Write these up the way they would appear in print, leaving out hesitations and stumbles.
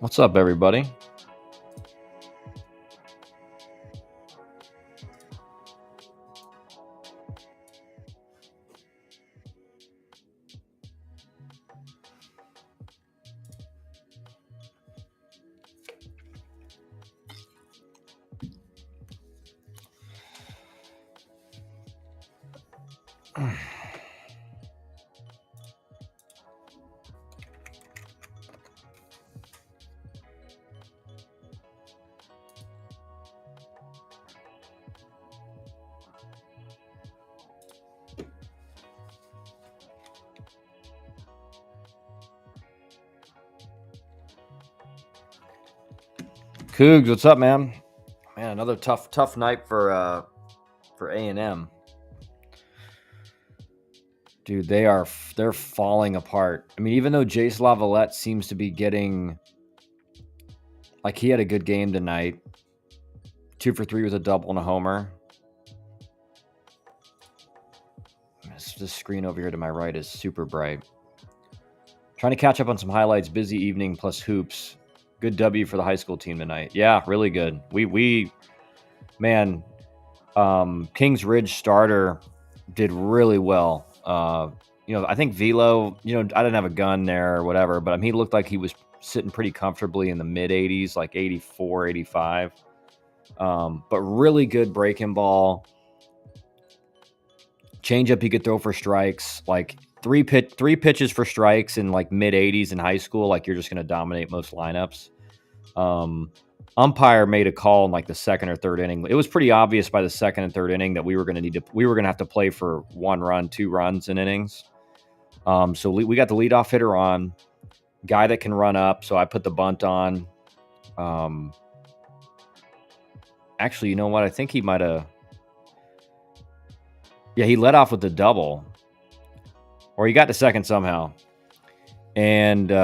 What's up, everybody? Cougs, what's up, man? Man, another tough night for A&M. Dude, they're falling apart. I mean, even though Jace Lavalette seems to be getting, like, he had a good game tonight. 2 for 3 with a double and a homer. This screen over here to my right is super bright. Trying to catch up on some highlights. Busy evening plus hoops. Good W for the high school team tonight. Yeah, really good. Man, Kings Ridge starter did really well. I think Velo, I didn't have a gun there or whatever, but he looked like he was sitting pretty comfortably in the mid 80s, like 84, 85. But really good breaking ball. Changeup he could throw for strikes, like three pitches for strikes in like mid 80s in high school. Like you're just going to dominate most lineups. Umpire made a call in like the second or third inning. It was pretty obvious by the second and third inning that we were going to have to play for 1 run, 2 runs in innings. So we got the leadoff hitter on, guy that can run up. So I put the bunt on. Actually, you know what? I think he might have. Yeah, he led off with the double, or he got to second somehow. And he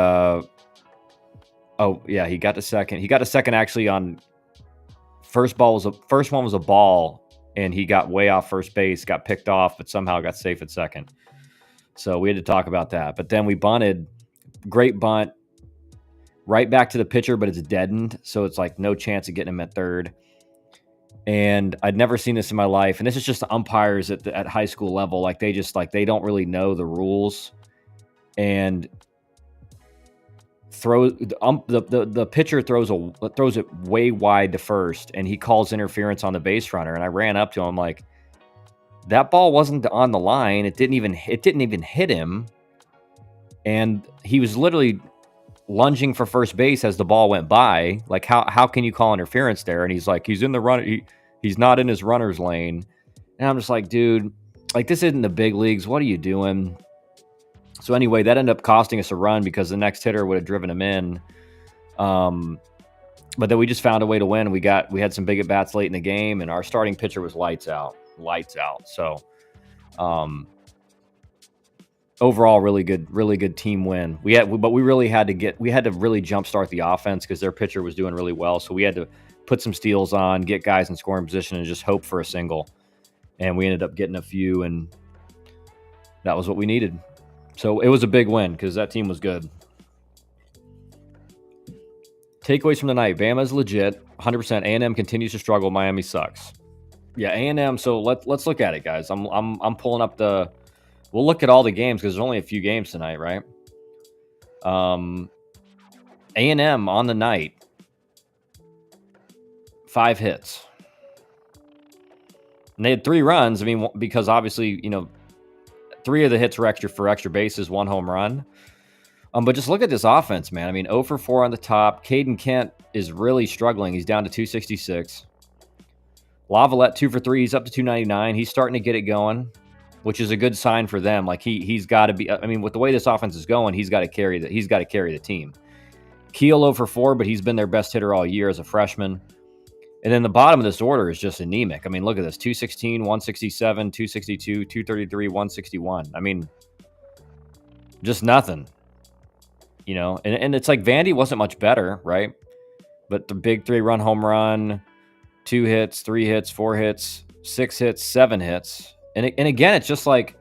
got to second. He got to second actually on first one was a ball, and he got way off first base, got picked off, but somehow got safe at second. So we had to talk about that. But then we bunted, great bunt, right back to the pitcher, but it's deadened, so it's like no chance of getting him at third. And I'd never seen this in my life. And this is just the umpires at high school level. Like they don't really know the rules. And the pitcher throws it way wide to first, and he calls interference on the base runner. And I ran up to him like, that ball wasn't on the line. It didn't even hit him. And he was literally lunging for first base as the ball went by. Like how can you call interference there? And he's like, he's in the run. He's not in his runner's lane. And I'm just like, dude, like this isn't the big leagues. What are you doing? So anyway, that ended up costing us a run because the next hitter would have driven him in. But then we just found a way to win. We had some big at bats late in the game, and our starting pitcher was lights out. So, overall, really good team win. We had to really jumpstart the offense because their pitcher was doing really well. So we had to put some steals on, get guys in scoring position, and just hope for a single. And we ended up getting a few, and that was what we needed. So it was a big win because that team was good. Takeaways from the night: Bama's legit, 100%. A&M continues to struggle. Miami sucks. Yeah, A&M. So let's look at it, guys. I'm pulling up the. We'll look at all the games because there's only a few games tonight, right? A&M on the night, 5 hits. And they had 3 runs. I mean, because obviously, 3 of the hits were extra bases, 1 home run. But just look at this offense, man. I mean, 0 for 4 on the top. Caden Kent is really struggling. He's down to 266. Lavalette 2 for 3. He's up to 299. He's starting to get it going, which is a good sign for them. Like he's got to be. I mean, with the way this offense is going, he's got to carry the team. Keel 0 for 4, but he's been their best hitter all year as a freshman. And then the bottom of this order is just anemic. I mean, look at this: 216, 167, 262, 233, 161. I mean, just nothing. And it's like Vandy wasn't much better, right? But the big 3-run home run, 2 hits, 3 hits, 4 hits, 6 hits, 7 hits. And again, it's just like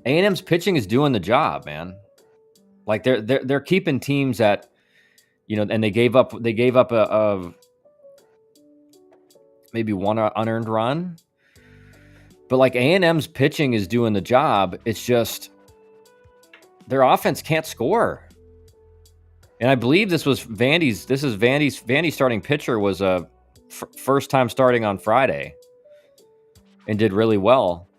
A&M's pitching is doing the job, man. Like they're keeping teams at, and they gave up a maybe one unearned run, but like A&M's pitching is doing the job. It's just their offense can't score. And I believe this is Vandy's starting pitcher was a first time starting on Friday and did really well.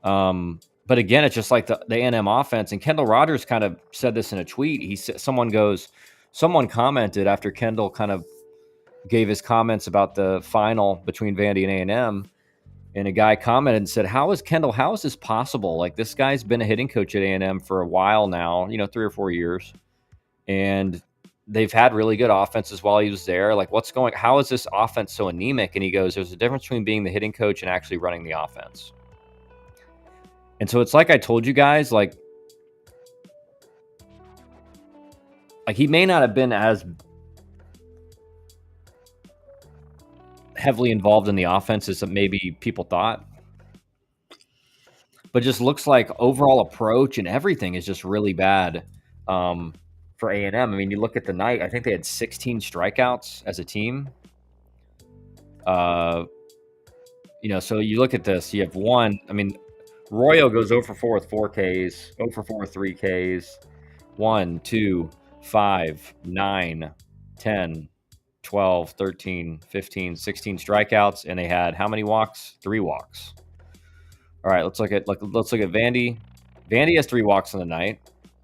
But again, it's just like the A&M offense. And Kendall Rogers kind of said this in a tweet. He said, someone commented after Kendall kind of gave his comments about the final between Vandy and A&M. And a guy commented and said, how is this possible? Like, this guy's been a hitting coach at A&M for a while now, 3 or 4 years. And they've had really good offenses while he was there. Like, how is this offense so anemic? And he goes, there's a difference between being the hitting coach and actually running the offense. And so it's like I told you guys, like he may not have been as heavily involved in the offense as maybe people thought, but just looks like overall approach and everything is just really bad for A&M. I mean, you look at the night, I think they had 16 strikeouts as a team. So you look at this, you have one. I mean, Royo goes 0 for 4 with 4 Ks, 0 for 4 with 3 Ks, 1, 2, 5, 9, 10, 12, 13, 15, 16 strikeouts, and they had how many walks? 3 walks. All right, let's look at Vandy. Vandy has 3 walks on the night,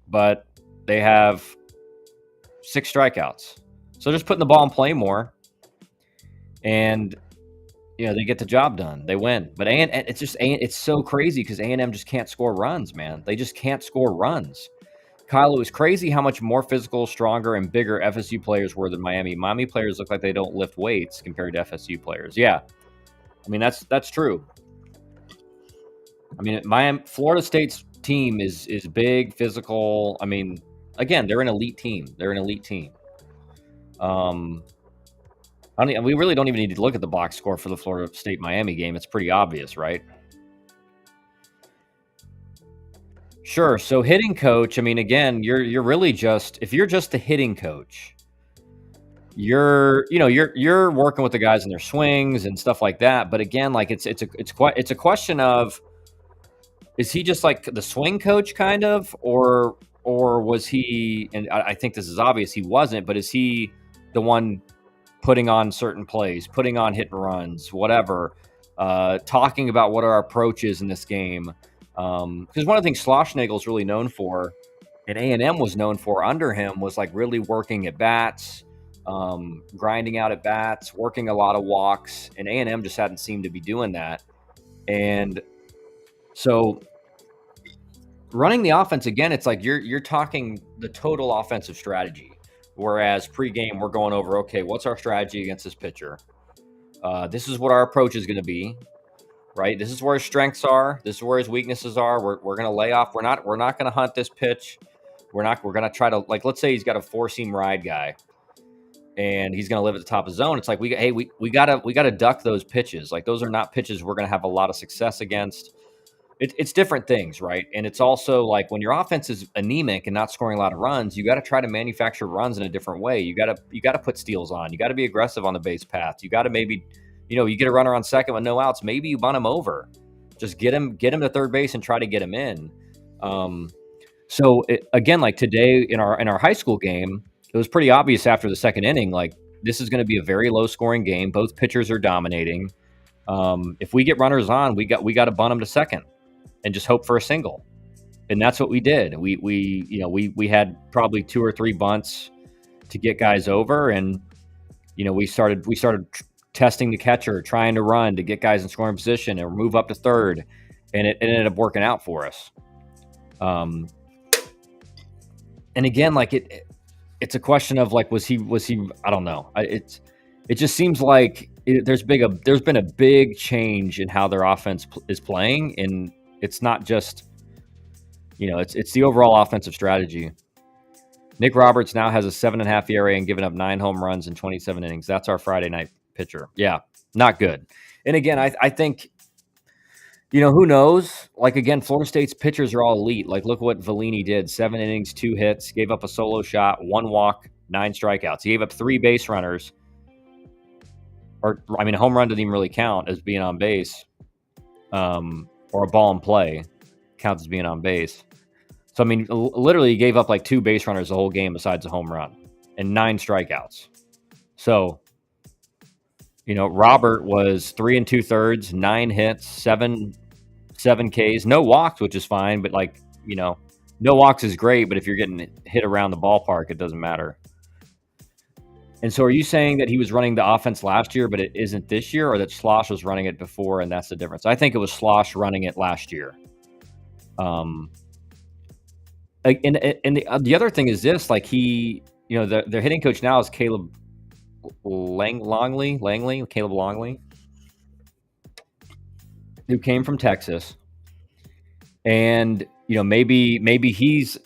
but they have 6 strikeouts. So just putting the ball in play more, and they get the job done. They win. But it's so crazy because A&M just can't score runs, man. They just can't score runs. Kyle, it was crazy how much more physical, stronger, and bigger FSU players were than Miami. Miami players look like they don't lift weights compared to FSU players. Yeah. I mean, that's true. I mean, Florida State's team is big, physical. I mean, again, they're an elite team. We really don't even need to look at the box score for the Florida State-Miami game. It's pretty obvious, right? Sure. So hitting coach, I mean, again, you're really just, if you're just the hitting coach, you're working with the guys in their swings and stuff like that. But again, like it's a question of, is he just like the swing coach kind of, or was he, and I think this is obvious he wasn't, but is he the one putting on certain plays, putting on hit and runs, whatever, talking about what our approach is in this game? Because one of the things Schlossnagel's really known for, and A&M was known for under him, was like really working at bats, grinding out at bats, working a lot of walks, and A&M just hadn't seemed to be doing that. And so running the offense, again, it's like you're talking the total offensive strategy. Whereas pregame, we're going over, okay, what's our strategy against this pitcher? This is what our approach is going to be, right? This is where his strengths are. This is where his weaknesses are. We're going to lay off. We're not going to hunt this pitch. We're going to try to, like, let's say he's got a 4-seam ride guy and he's going to live at the top of the zone. It's like, we got to duck those pitches. Like, those are not pitches we're going to have a lot of success against. It's different things, right? And it's also like when your offense is anemic and not scoring a lot of runs, you got to try to manufacture runs in a different way. You got to put steals on. You got to be aggressive on the base path. You got to maybe, you get a runner on second with no outs. Maybe you bunt him over. Just get him to third base and try to get him in. Again, like today in our high school game, it was pretty obvious after the second inning, like this is going to be a very low scoring game. Both pitchers are dominating. If we get runners on, we got to bunt them to second and just hope for a single. And that's what we did. We had probably 2 or 3 bunts to get guys over. And, we started testing the catcher, trying to run to get guys in scoring position and move up to third. And it ended up working out for us. And again, like it's a question of like, was he, I don't know. It just seems like there's been a big change in how their offense is playing. And it's not just, it's the overall offensive strategy. Nick Roberts now has a 7.5 ERA and given up 9 home runs in 27 innings. That's our Friday night pitcher. Yeah, not good. And again, I think Who knows? Like, again, Florida State's pitchers are all elite. Like, look what Vellini did. 7 innings, 2 hits, gave up a solo shot, 1 walk, 9 strikeouts. He gave up 3 base runners. Or, I mean, a home run doesn't even really count as being on base. Or a ball in play counts as being on base. So, I mean, literally, he gave up like 2 base runners the whole game besides a home run and 9 strikeouts. So, Robert was 3 2/3, 9 hits, 7 Ks, no walks, which is fine. But no walks is great. But if you're getting hit around the ballpark, it doesn't matter. And so, are you saying that he was running the offense last year, but it isn't this year, or that Slosh was running it before, and that's the difference? I think it was Slosh running it last year. And the other thing is this: like their hitting coach now is Caleb Langley, who came from Texas, and maybe he's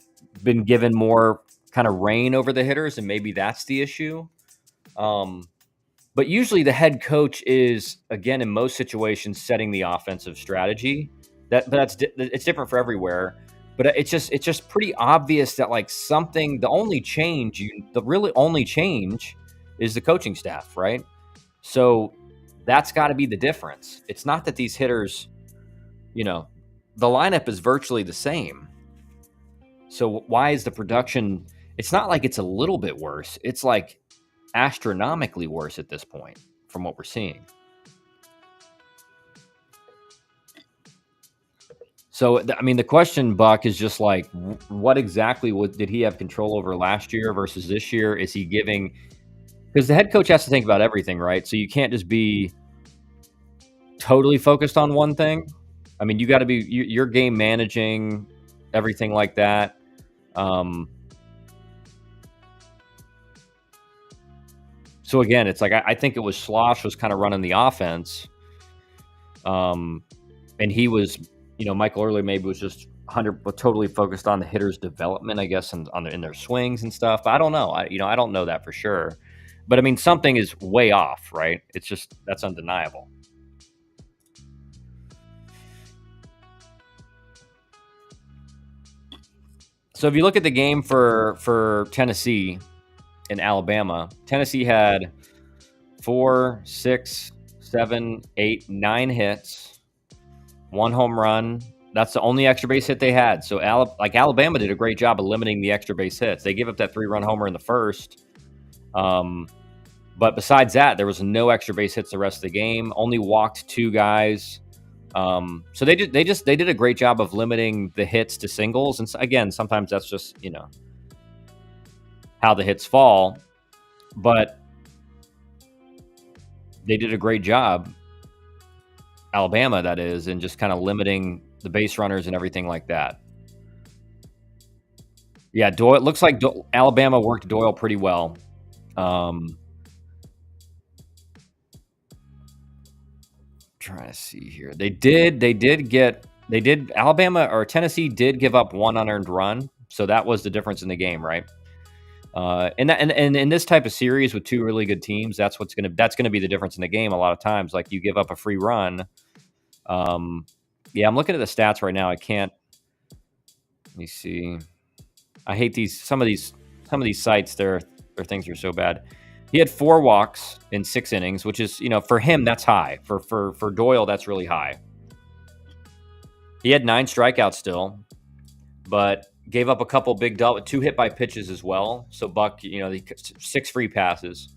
been given more kind of reign over the hitters, and maybe that's the issue. But usually the head coach is, again, in most situations, setting the offensive strategy. It's different for everywhere. But it's just pretty obvious that the really only change is the coaching staff, right? So that's got to be the difference. It's not that these hitters, the lineup is virtually the same. So why is the production? It's not like it's a little bit worse. It's like astronomically worse at this point from what we're seeing. So, I mean, the question, Buck, is just like, what exactly did he have control over last year versus this year? Is he giving? Because the head coach has to think about everything, right? So you can't just be totally focused on one thing. I mean, you got to be you're game managing everything like that. So again, it's like I think it was Slosh was kind of running the offense, and he was, Michael Early maybe was just totally focused on the hitters' development, I guess, and in their swings and stuff. But I don't know. I don't know that for sure. But I mean, something is way off, right? It's just that's undeniable. So if you look at the game for Tennessee and Alabama, Tennessee had 4, 6, 7, 8, 9 hits, 1 home run. That's the only extra base hit they had. So Alabama did a great job of limiting the extra base hits. They gave up that 3-run homer in the first. But besides that, there was no extra base hits the rest of the game. Only walked 2 guys. So they did a great job of limiting the hits to singles. And again, sometimes that's just, how the hits fall, but they did a great job, Alabama, that is, in just kind of limiting the base runners and everything like that. Yeah, Doyle. It looks like Alabama worked Doyle pretty well. Trying to see here. Alabama or Tennessee did give up 1 unearned run, so that was the difference in the game, right? And in this type of series with 2 really good teams, that's gonna be the difference in the game. A lot of times, like you give up a free run. Yeah, I'm looking at the stats right now. I can't. Let me see. I hate some of these sites. Their things are so bad. He had 4 walks in 6 innings, which is, for him, that's high. For Doyle, that's really high. He had 9 strikeouts still, but gave up a couple big 2 hit by pitches as well. So Buck, 6 free passes.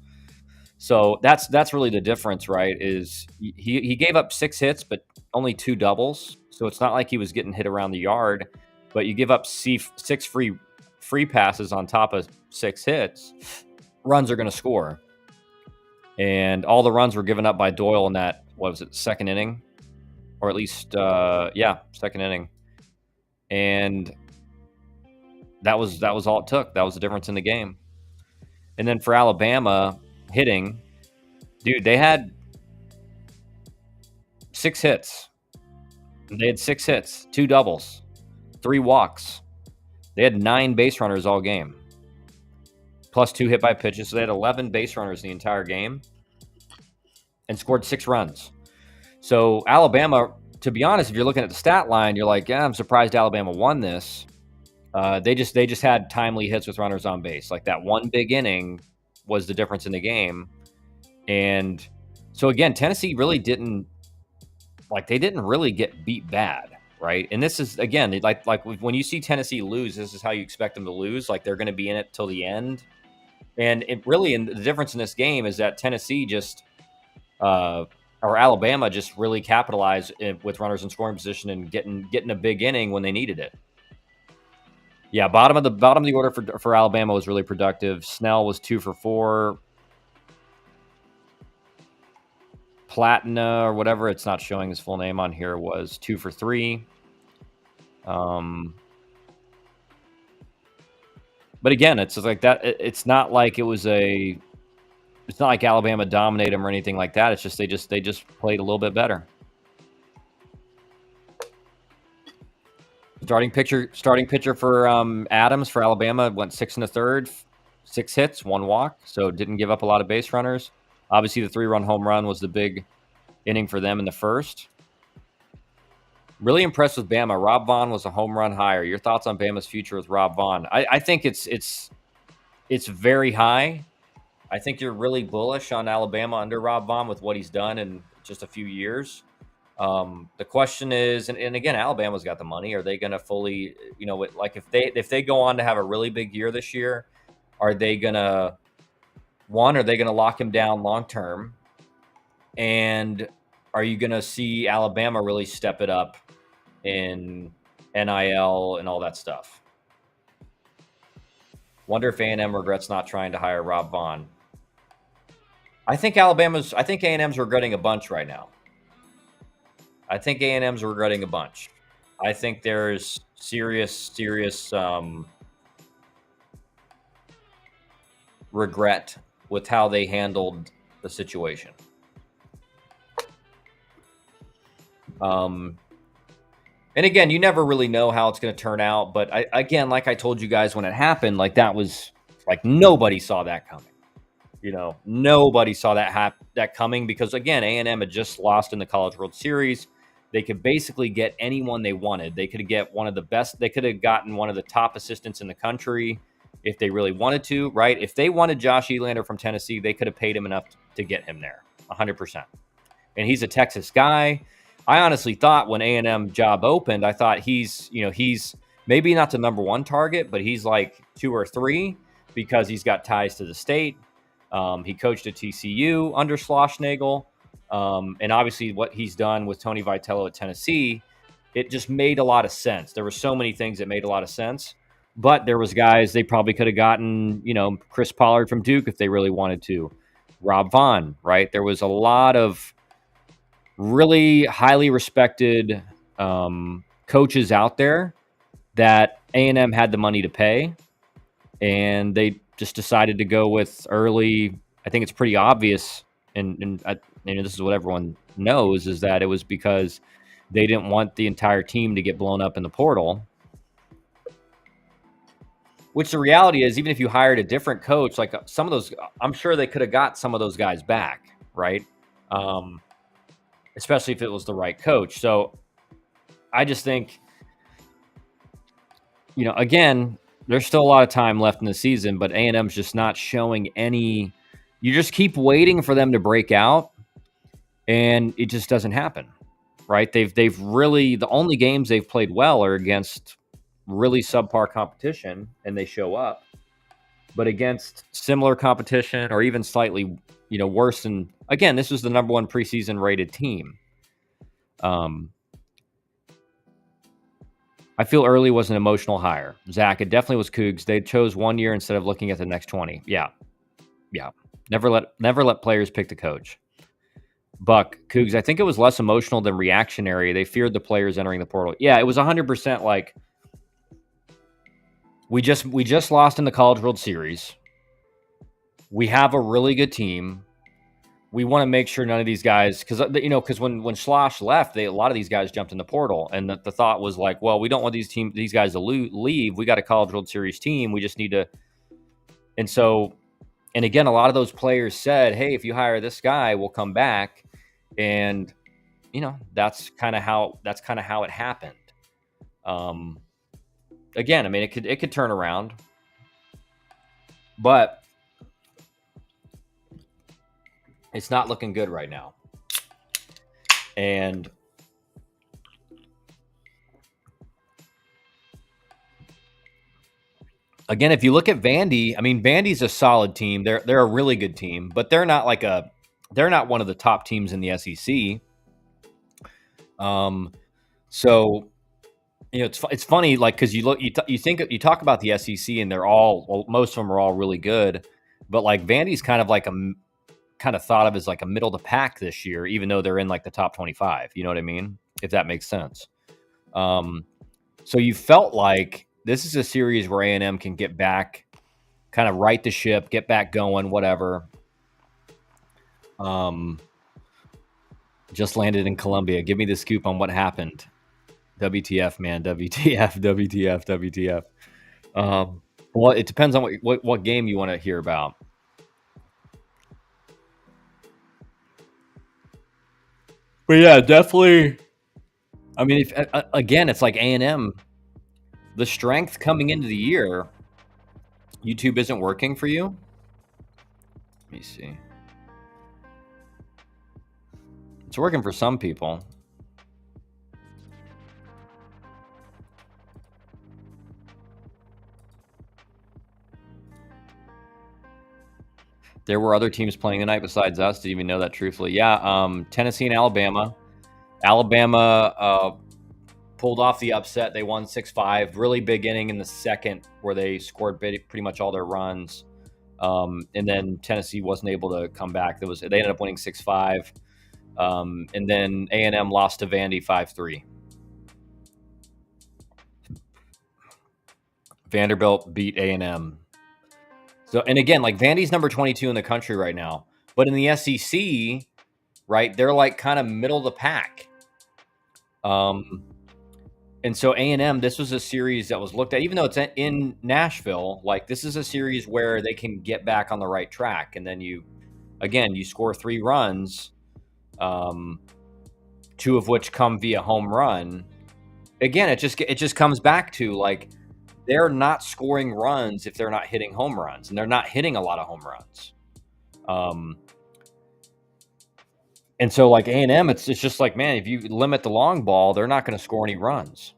So that's really the difference, right? Is he gave up 6 hits, but only 2 doubles. So it's not like he was getting hit around the yard, but you give up 6 free passes on top of 6 hits, runs are going to score. And all the runs were given up by Doyle in that, what was it, second inning? Or at least, second inning. And that was all it took. That was the difference in the game. And then for Alabama hitting, dude, they had 6 hits. They had 6 hits, 2 doubles, 3 walks. They had 9 base runners all game, plus 2 hit by pitches. So they had 11 base runners the entire game and scored 6 runs. So Alabama, to be honest, if you're looking at the stat line, you're like, yeah, I'm surprised Alabama won this. They just had timely hits with runners on base. Like that one big inning was the difference in the game. And so again, Tennessee really didn't they didn't really get beat bad, right? And this is again like when you see Tennessee lose, this is how you expect them to lose. Like they're going to be in it till the end. And the difference in this game is that Tennessee just or Alabama just really capitalized with runners in scoring position and getting a big inning when they needed it. Yeah, bottom of the order for Alabama was really productive. Snell was 2 for 4. Platina or whatever, it's not showing his full name on here, was 2 for 3. But again, it's like that. It's not like it's not like Alabama dominated them or anything like that. It's just they just played a little bit better. Starting pitcher for Adams for Alabama went 6 1/3, 6 hits, 1 walk, so didn't give up a lot of base runners. Obviously, the 3-run home run was the big inning for them in the first. Really impressed with Bama. Rob Vaughn was a home run hire. Your thoughts on Bama's future with Rob Vaughn? I think it's very high. I think you're really bullish on Alabama under Rob Vaughn with what he's done in just a few years. The question is, and again, Alabama's got the money. Are they going to fully, like if they go on to have a really big year this year, are they going to lock him down long term? And are you going to see Alabama really step it up in NIL and all that stuff? Wonder if A&M regrets not trying to hire Rob Vaughn. I think A&M's regretting a bunch right now. I think A&M's regretting a bunch. I think there's serious regret with how they handled the situation. And again, you never really know how it's going to turn out. But like I told you guys when it happened, like that was like nobody saw that coming. Nobody saw that coming because again, A&M had just lost in the College World Series. They could basically get anyone they wanted. They could get one of the best. They could have gotten one of the top assistants in the country if they really wanted to, right? If they wanted Josh Elander from Tennessee, they could have paid him enough to get him there, 100%. And he's a Texas guy. I honestly thought when A&M job opened, I thought he's maybe not the number 1 target, but he's like 2 or 3 because he's got ties to the state. He coached at TCU under Schlossnagle. And obviously what he's done with Tony Vitello at Tennessee, it just made a lot of sense. There were so many things that made a lot of sense, but there was guys they probably could have gotten, Chris Pollard from Duke if they really wanted to, Rob Vaughn, right? There was a lot of really highly respected coaches out there that A&M had the money to pay, and they just decided to go with early. I think it's pretty obvious, and this is what everyone knows, is that it was because they didn't want the entire team to get blown up in the portal. Which the reality is, even if you hired a different coach, like some of those, I'm sure they could have got some of those guys back, right? Especially if it was the right coach. So I just think, again, there's still a lot of time left in the season, but A&M's just not showing any. You just keep waiting for them to break out, and it just doesn't happen, right? They've really, the only games they've played well are against really subpar competition, and they show up. But against similar competition or even slightly, worse than, again, this was the number 1 preseason rated team. I feel early was an emotional hire. Zach, it definitely was Cougs. They chose 1 year instead of looking at the next 20. Yeah. Never let players pick the coach. Buck, Cougs, I think it was less emotional than reactionary. They feared the players entering the portal. Yeah, it was 100% like we just lost in the College World Series. We have a really good team. We want to make sure none of these guys, because when Schloss left, a lot of these guys jumped in the portal, and the thought was like, well, we don't want these guys to leave. We got a College World Series team. We just need to, and again, a lot of those players said, hey, if you hire this guy, we'll come back, and that's kind of how it happened. Again, I mean, it could turn around, but it's not looking good right now. And again, if you look at Vandy, I mean, Vandy's a solid team. They're a really good team, but they're not one of the top teams in the SEC. So it's funny, like, because you talk about the SEC, and most of them are all really good, but like Vandy's kind of thought of as like a middle of the pack this year, even though they're in like the top 25. You know what I mean? If that makes sense. So you felt like this is a series where A&M can get back, kind of right the ship, get back going, whatever. Just landed in Columbia. Give me the scoop on what happened. WTF, man. WTF. Well, it depends on what game you want to hear about. But yeah, definitely. I mean, again, it's like A&M. The strength coming into the year, YouTube isn't working for you. Let me see. It's working for some people. There were other teams playing tonight besides us. Didn't even know that, truthfully. Yeah, Tennessee and Alabama. Alabama pulled off the upset. They won 6-5. Really big inning in the second where they scored pretty much all their runs. And then Tennessee wasn't able to come back. They ended up winning 6-5. And then A&M lost to Vandy 5-3. Vanderbilt beat A&M. So, and again, like Vandy's number 22 in the country right now, but in the SEC, right, they're like kind of middle of the pack. And so A&M, this was a series that was looked at, even though it's in Nashville, like this is a series where they can get back on the right track. And then you score 3 runs, 2 of which come via home run. Again, it just comes back to like, they're not scoring runs if they're not hitting home runs, and they're not hitting a lot of home runs. And so like A&M, it's just like, man, if you limit the long ball, they're not going to score any runs.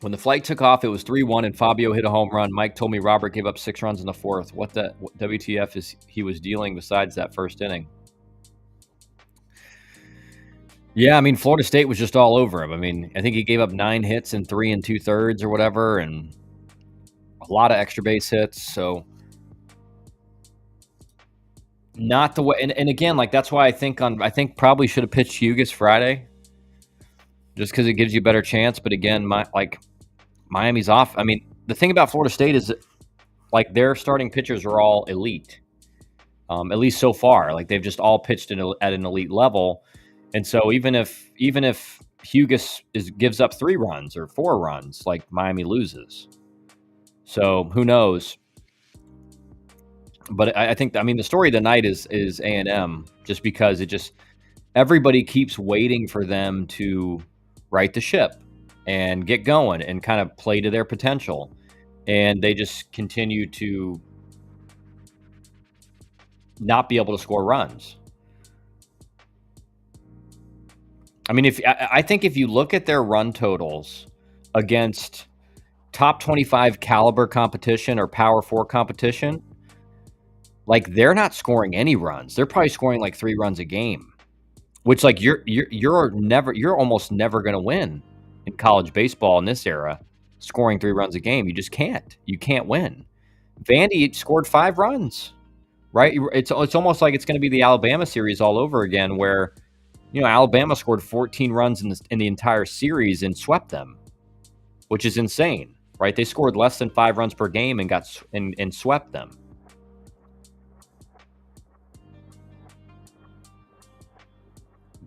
When the flight took off, it was 3-1 and Fabio hit a home run. Mike told me Robert gave up 6 runs in the 4th. What WTF is he was dealing besides that first inning? Yeah, I mean, Florida State was just all over him. I mean, I think he gave up 9 hits in 3 2/3 or whatever, and a lot of extra base hits. So not the way. And again, like that's why I think probably should have pitched Hugus Friday, just because it gives you a better chance. But again, Miami's off. I mean, the thing about Florida State is that, like, their starting pitchers are all elite, at least so far. Like they've just all pitched at an elite level. And so even if Hugus gives up 3 runs or 4 runs, like Miami loses. So who knows? But I think, I mean, the story of the night is A&M, just because everybody keeps waiting for them to right the ship and get going and kind of play to their potential. And they just continue to not be able to score runs. I mean, I think if you look at their run totals against top 25 caliber competition or Power 4 competition, like they're not scoring any runs. They're probably scoring like 3 runs a game, which like you're almost never going to win in college baseball in this era, scoring 3 runs a game. You just can't. You can't win. Vandy scored 5 runs, right? It's almost like it's going to be the Alabama series all over again, where Alabama scored 14 runs in the entire series and swept them, which is insane, right? They scored less than 5 runs per game and got and swept them.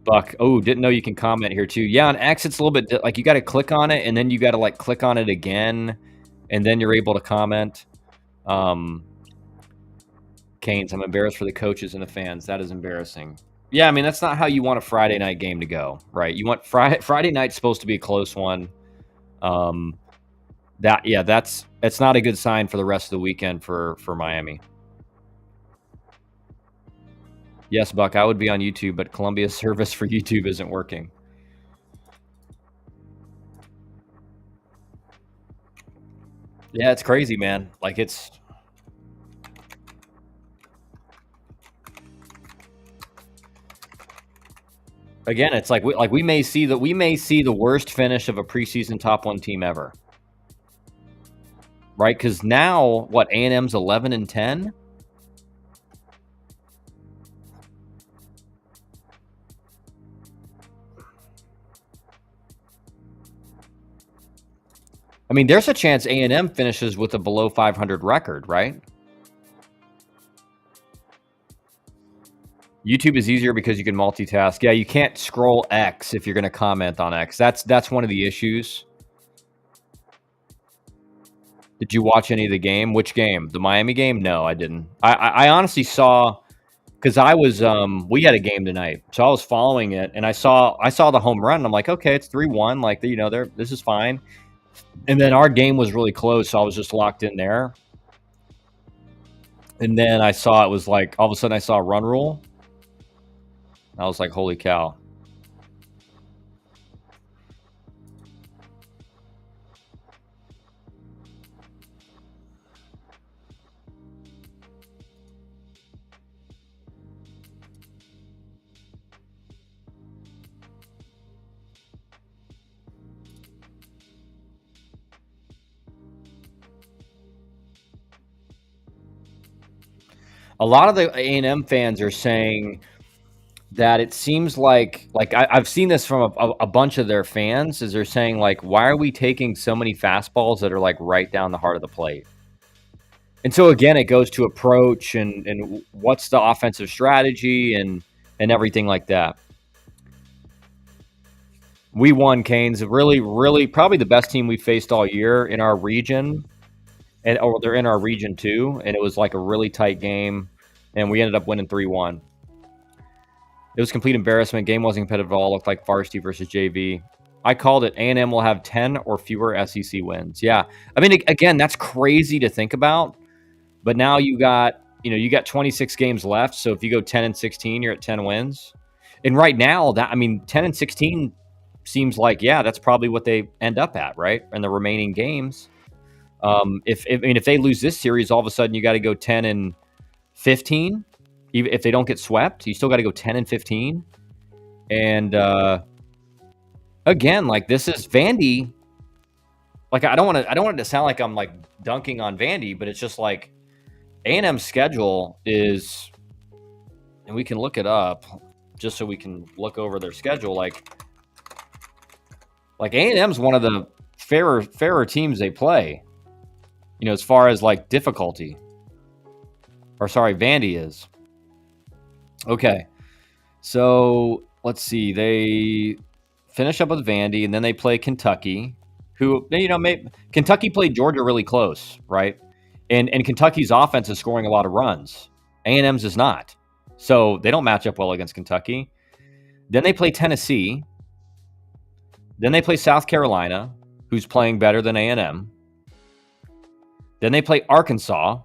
Buck, didn't know you can comment here too. Yeah, on X it's a little bit like you got to click on it and then you got to like click on it again, and then you're able to comment. Can Canes. I'm embarrassed for the coaches and the fans. That is embarrassing. Yeah, I mean, that's not how you want a Friday night game to go, right? You want Friday night's supposed to be a close one. That's not a good sign for the rest of the weekend for Miami. Yes, Buck, I would be on YouTube, but Columbia's service for YouTube isn't working. Yeah, it's crazy, man. Like it's again, it's like we may see the worst finish of a preseason top 1 team ever. Right? Because now what, A&M's 11-10? I mean, there's a chance A&M finishes with a below 500 record, right? YouTube is easier because you can multitask. Yeah, you can't scroll X if you're going to comment on X. That's one of the issues. Did you watch any of the game? Which game? The Miami game? No, I didn't. I honestly saw, because I was we had a game tonight, so I was following it, and I saw the home run. And I'm like, okay, it's 3-1. Like, you know, this is fine. And then our game was really close, so I was just locked in there. And then I saw it was like, all of a sudden I saw a run rule. I was like, holy cow. A lot of the A&M fans are saying that it seems like I've seen this from a bunch of their fans, is they're saying, like, why are we taking so many fastballs that are like right down the heart of the plate? And so again, it goes to approach and what's the offensive strategy and everything like that. We won, Canes. Really, really probably the best team we faced all year in our region. Or they're in our region too, and it was like a really tight game, and we ended up winning 3-1. It was complete embarrassment. Game wasn't competitive at all. Looked like varsity versus JV. I called it. A&M will have 10 or fewer SEC wins. Yeah, I mean, again, that's crazy to think about. But now you got 26 games left. So if you go 10-16, you're at 10 wins. And right now, 10-16 seems like, yeah, that's probably what they end up at, right? In the remaining games. If they lose this series, all of a sudden you got to go 10-15. Even if they don't get swept, you still got to go 10-15. And again, like, this is Vandy. Like, I don't want it to sound like I'm like dunking on Vandy, but it's just like A&M's schedule is, and we can look it up just so we can look over their schedule. Like A&M's one of the fairer teams they play. You know, as far as like difficulty. Or sorry, Vandy is. Okay. So let's see. They finish up with Vandy, and then they play Kentucky, who, Kentucky played Georgia really close, right? And Kentucky's offense is scoring a lot of runs. A&M's is not. So they don't match up well against Kentucky. Then they play Tennessee. Then they play South Carolina, who's playing better than A&M. Then they play Arkansas.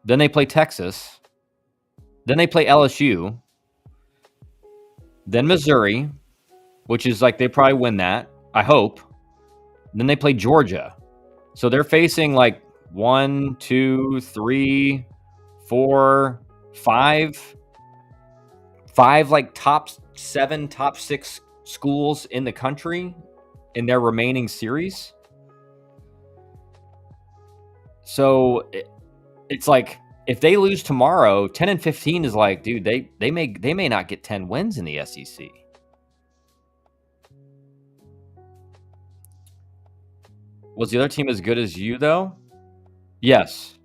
Then they play Texas. Then they play LSU. Then Missouri, which is like they probably win that, I hope. Then they play Georgia. So they're facing like 1, 2, 3, 4, 5 like top 7, top 6 schools in the country in their remaining series. So it's like, if they lose tomorrow, 10-15 is like, dude, they may not get 10 wins in the SEC. Was the other team as good as you, though? Yes.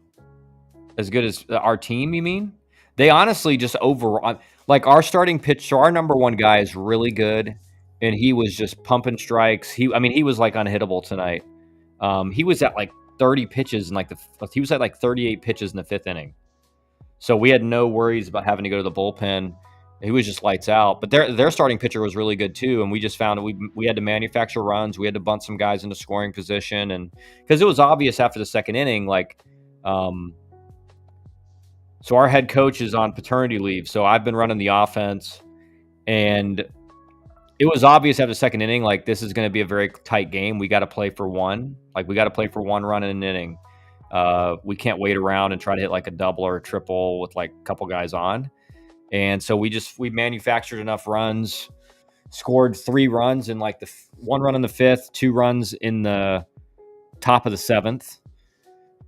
As good as our team, you mean? They honestly just overall, like, our starting pitch, so our number one guy is really good, and he was just pumping strikes. He was like unhittable tonight. He was at like 30 pitches in he was at like 38 pitches in the 5th inning. So we had no worries about having to go to the bullpen. He was just lights out. But their starting pitcher was really good too, and we just found we had to manufacture runs. We had to bunt some guys into scoring position, and because it was obvious after the second inning, like, so our head coach is on paternity leave, so I've been running the offense, and it was obvious after the second inning, like, this is going to be a very tight game. We got to play for one. Like, we got to play for one run in an inning. We can't wait around and try to hit like a double or a triple with like a couple guys on. And so we manufactured enough runs, scored 3 runs in like one run in the 5th, 2 runs in the top of the 7th,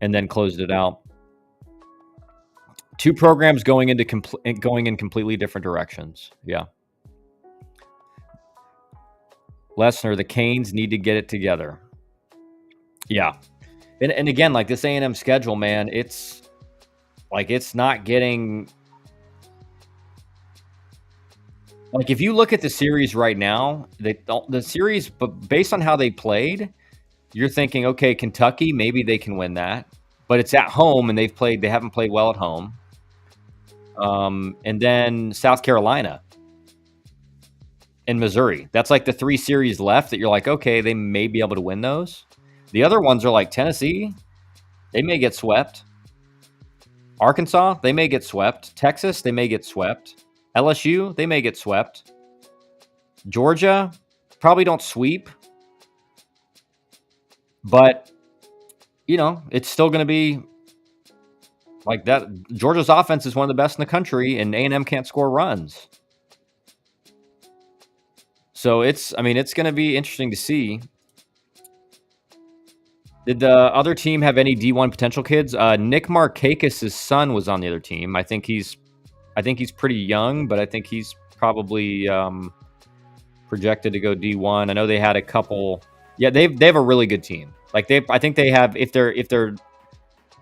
and then closed it out. 2 programs going in completely different directions. Yeah. Lesnar, the Canes need to get it together. Yeah. And again, like this A&M schedule, man, it's not getting, like, if you look at the series right now, the series, but based on how they played, you're thinking, okay, Kentucky, maybe they can win that, but it's at home and they haven't played well at home. And then South Carolina and Missouri. That's like the 3 series left that you're like, okay, they may be able to win those. The other ones are like Tennessee, they may get swept. Arkansas, they may get swept. Texas, they may get swept. LSU, they may get swept. Georgia, probably don't sweep. But, it's still going to be like that. Georgia's offense is one of the best in the country, and A&M can't score runs. So it's going to be interesting to see. Did the other team have any D1 potential kids? Nick Markakis' son was on the other team. I think he's pretty young, but I think he's probably projected to go D1. I know they had a couple. Yeah, they have a really good team. Like I think they have, if they're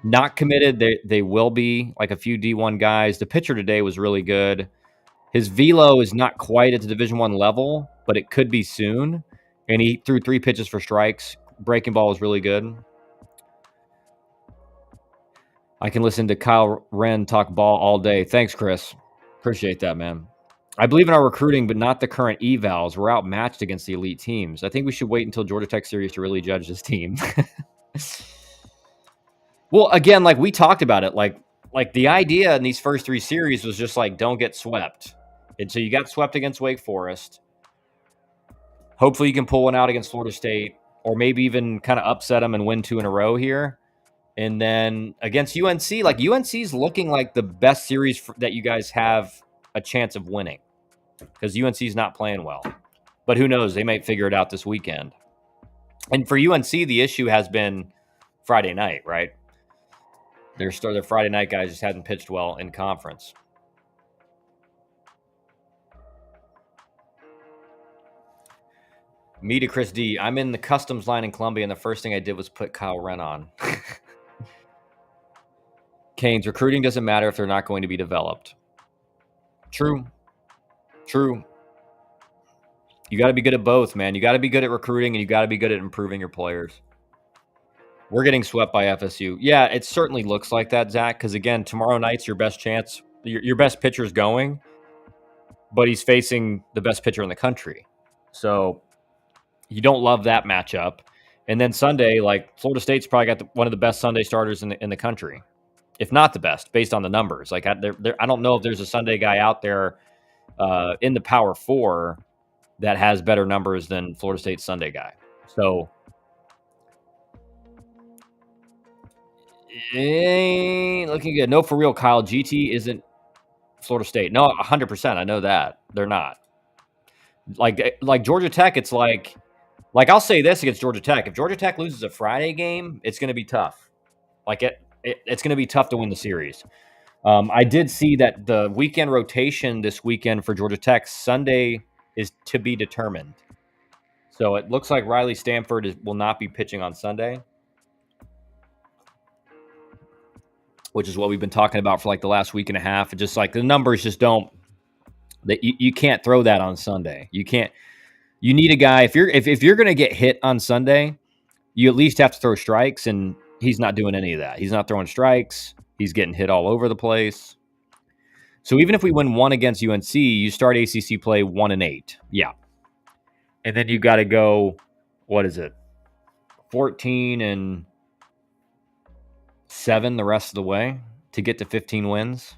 not committed, they will be like a few D1 guys. The pitcher today was really good. His velo is not quite at the Division I level, but it could be soon. And he threw 3 pitches for strikes. Breaking ball was really good. I can listen to Kyle Wren talk ball all day. Thanks, Chris. Appreciate that, man. I believe in our recruiting, but not the current evals. We're outmatched against the elite teams. I think we should wait until Georgia Tech series to really judge this team. Well, again, like we talked about it, like the idea in these first 3 series was just like, don't get swept. And so you got swept against Wake Forest. Hopefully you can pull one out against Florida State, or maybe even kind of upset them and win 2 in a row here. And then against UNC, like UNC's looking like the best series that you guys have a chance of winning, because UNC's not playing well. But who knows? They might figure it out this weekend. And for UNC, the issue has been Friday night, right? Their Friday night guys just hadn't pitched well in conference. Me to Chris D. I'm in the customs line in Columbia, and the first thing I did was put Kyle Wren on. Canes, recruiting doesn't matter if they're not going to be developed. True. You got to be good at both, man. You got to be good at recruiting, and you got to be good at improving your players. We're getting swept by FSU. Yeah, it certainly looks like that, Zach, because, again, tomorrow night's your best chance. Your best pitcher's going, but he's facing the best pitcher in the country. So you don't love that matchup. And then Sunday, like, Florida State's probably got one of the best Sunday starters in the country, if not the best, based on the numbers. Like, I don't know if there's a Sunday guy out there in the Power 4 that has better numbers than Florida State's Sunday guy. So ain't looking good. No, for real, Kyle. GT isn't Florida State. No, 100%. I know that. They're not. Like Georgia Tech, it's like I'll say this against Georgia Tech. If Georgia Tech loses a Friday game, it's going to be tough. Like, it's going to be tough to win the series. I did see that the weekend rotation this weekend for Georgia Tech, Sunday is to be determined. So it looks like Riley Stanford will not be pitching on Sunday, which is what we've been talking about for like the last week and a half. It just, like, the numbers just don't. That you can't throw that on Sunday. You can't. You need a guy, if you're going to get hit on Sunday, you at least have to throw strikes, and he's not doing any of that. He's not throwing strikes. He's getting hit all over the place. So even if we win one against UNC, you start ACC play 1-8. Yeah. And then you got to go, what is it? 14-7 the rest of the way to get to 15 wins.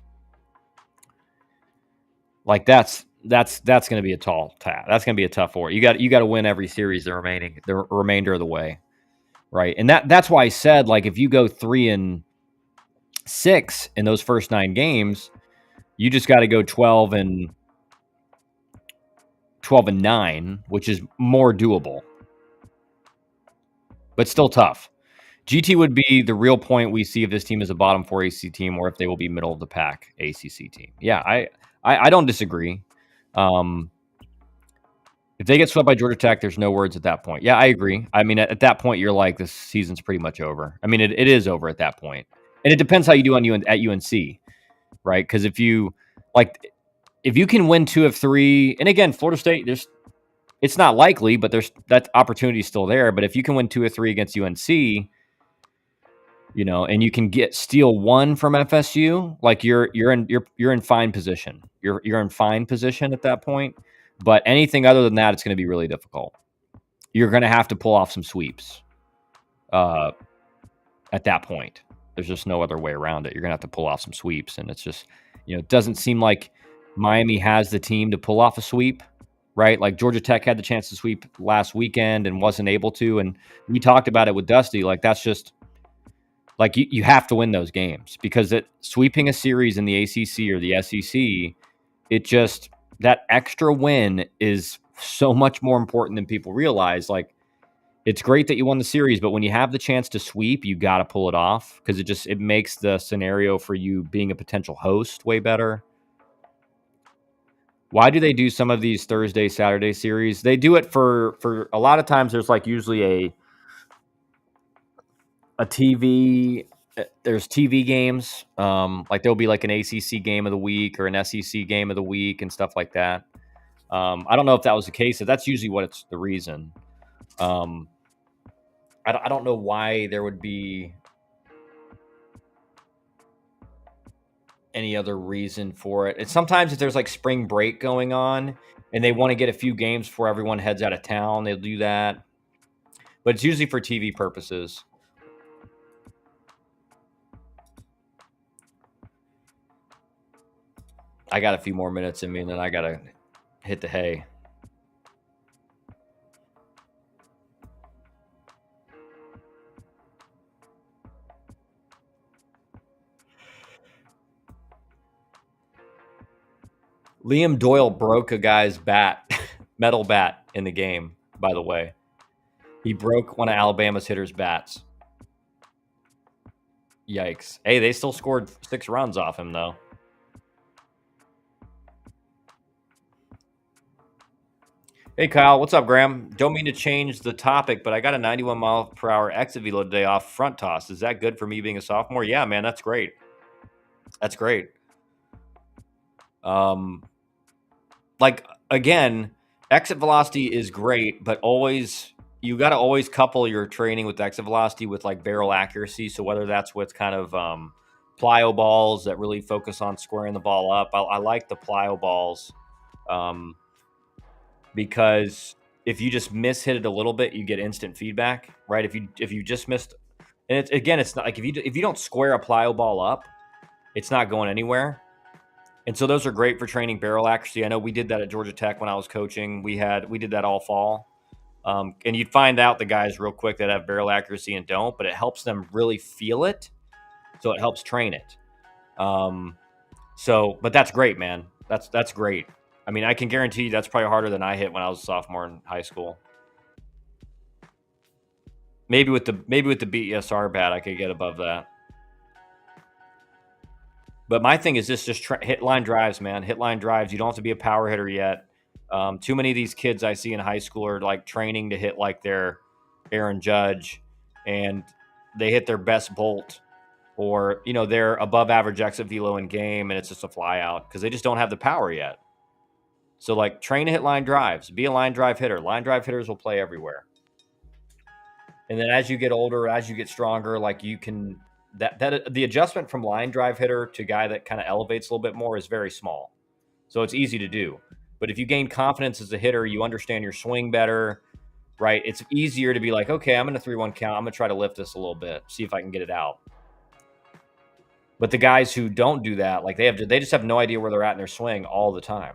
Like that's going to be a tall task. That's going to be a tough order. You got to win every series the remainder of the way, right? And that's why I said, like, if you go 3-6 in those first 9 games, you just got to go 12-9, which is more doable, but still tough. GT would be the real point we see if this team is a bottom 4 ACC team or if they will be middle of the pack ACC team. Yeah, I don't disagree. If they get swept by Georgia Tech, there's no words at that point. Yeah, I agree. I mean, at that point, you're like, this season's pretty much over. I mean, it is over at that point. And it depends how you do at UNC, right? Because if you can win 2 of 3, and again, Florida State, it's not likely, but there's that opportunity still there. But if you can win 2 or 3 against UNC, and you can steal 1 from FSU, like you're in fine position. You're in fine position at that point. But anything other than that, it's going to be really difficult. You're going to have to pull off some sweeps at that point. There's just no other way around it. You're going to have to pull off some sweeps. And it's just, it doesn't seem like Miami has the team to pull off a sweep, right? Like Georgia Tech had the chance to sweep last weekend and wasn't able to. And we talked about it with Dusty. Like, that's just, like, you have to win those games because sweeping a series in the ACC or the SEC, that extra win is so much more important than people realize. Like, it's great that you won the series, but when you have the chance to sweep, you got to pull it off because it makes the scenario for you being a potential host way better. Why do they do some of these Thursday, Saturday series? They do it for a lot of times. There's like usually a TV. There's TV games. Like there'll be like an ACC game of the week or an SEC game of the week and stuff like that. I don't know if that was the case. That's usually what it's the reason. I don't know why there would be any other reason for it. And sometimes if there's like spring break going on and they want to get a few games before everyone heads out of town, they'll do that. But it's usually for TV purposes. I got a few more minutes in me and then I got to hit the hay. Liam Doyle broke a guy's bat, metal bat in the game, by the way. He broke one of Alabama's hitters' bats. Yikes. Hey, they still scored 6 runs off him, though. Hey, Kyle. What's up, Graham? Don't mean to change the topic, but I got a 91-mile-per-hour exit velo today off front toss. Is that good for me being a sophomore? Yeah, man, that's great. That's great. Like, again, exit velocity is great, but you got to always couple your training with exit velocity with like barrel accuracy. So whether that's with kind of plyo balls that really focus on squaring the ball up, I like the plyo balls because if you just miss hit it a little bit, you get instant feedback, right? If you just missed, and it's not like if you don't square a plyo ball up, it's not going anywhere. And so those are great for training barrel accuracy. I know we did that at Georgia Tech when I was coaching. We did that all fall. And you'd find out the guys real quick that have barrel accuracy and don't, but it helps them really feel it. So it helps train it. But that's great, man. That's great. I mean, I can guarantee you that's probably harder than I hit when I was a sophomore in high school. Maybe with the BESR bat, I could get above that. But my thing is just hit line drives, man. Hit line drives. You don't have to be a power hitter yet. Too many of these kids I see in high school are like training to hit like their Aaron Judge, and they hit their best bolt, or they're above average exit velo in game, and it's just a fly out because they just don't have the power yet. So like train to hit line drives. Be a line drive hitter. Line drive hitters will play everywhere. And then as you get older, as you get stronger, like you can that the adjustment from line drive hitter to guy that kind of elevates a little bit more is very small. So it's easy to do. But if you gain confidence as a hitter, you understand your swing better, right? It's easier to be like, okay, I'm in a 3-1 count. I'm going to try to lift this a little bit, see if I can get it out. But the guys who don't do that, like they just have no idea where they're at in their swing all the time.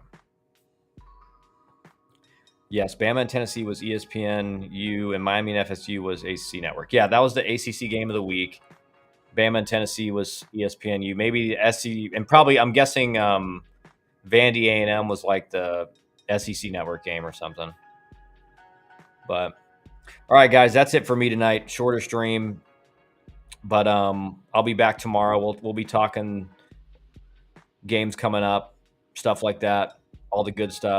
Yes, Bama and Tennessee was ESPNU, and Miami and FSU was ACC Network. Yeah, that was the ACC game of the week. Bama and Tennessee was ESPNU. Maybe SC, and probably I'm guessing Vandy A&M was like the SEC Network game or something. But all right, guys, that's it for me tonight. Shorter stream, but I'll be back tomorrow. We'll be talking games coming up, stuff like that, all the good stuff.